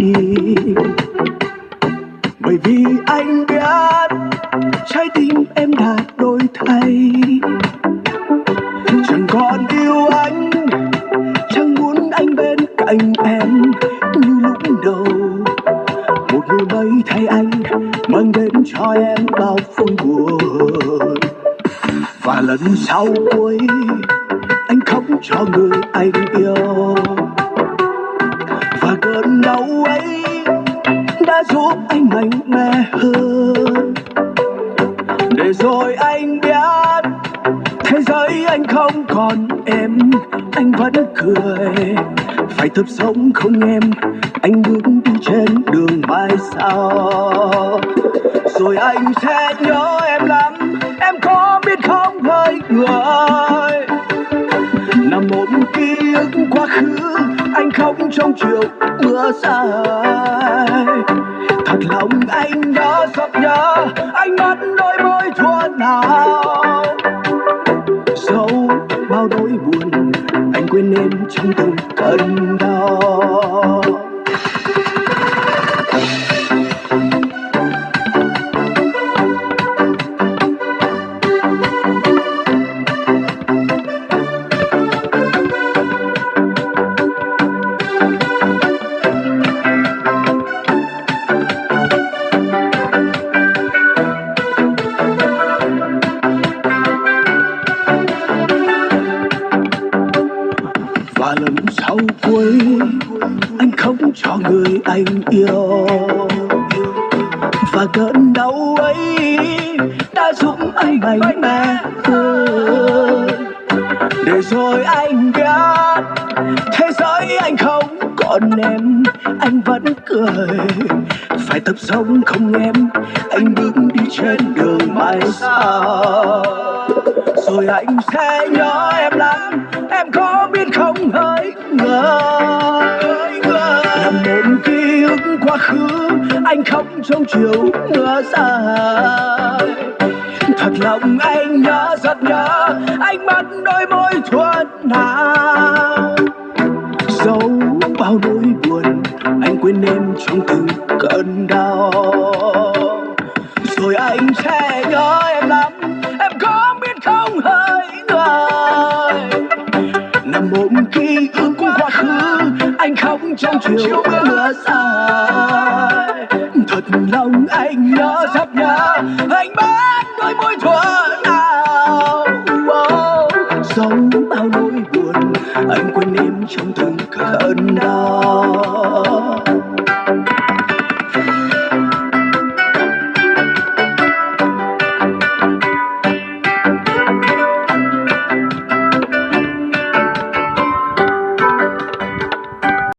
đi. Bởi vì anh biết trái tim em đã đổi thay, chẳng còn yêu anh, chẳng muốn anh bên cạnh em như lúc đầu. Một người mới thay anh mang đến cho em bao vui buồn. Và lần sau cuối anh khóc cho người anh yêu, và cơn đau ấy đã giúp anh mạnh mẽ hơn. Để rồi anh biết thế giới anh không còn em, anh vẫn cười. Phải tập sống không em, anh bước đi trên đường mai sau. Rồi anh sẽ nhớ em lắm, em có biết không hỡi người. Nằm ôm ký ức quá khứ, anh khóc trong chiều mưa dài. Thật lòng anh nhớ rất nhớ, anh mắt đôi môi thuở nào. Dẫu bao nỗi buồn, anh quên em trong từng cơn đau. Và lần sau cuối anh khóc cho người anh yêu, và cơn đau ấy đã giúp anh mạnh mẽ hơn. Để rồi anh biết thế giới anh không còn em, anh vẫn cười. Phải tập sống không em, anh bước đi trên đường mai sau. Rồi anh sẽ nhớ em lắm, em có biết không hỡi người. Nằm ôm ký ức quá khứ, anh khóc trong chiều mưa dài. Thật lòng anh nhớ rất nhớ, anh mắt đôi môi thuở nào. Dẫu bao nỗi buồn, anh quên em trong từng cơn đau. Rồi anh sẽ nhớ em lắm, em có biết không hỡi người. Nằm ôm ký ức quá khứ, anh khóc trong chiều mưa dài. Thật lòng anh nhớ rất nhớ, anh bắt đôi môi thuở nào. Dẫu bao nỗi buồn, anh quên em trong từng cơn đau.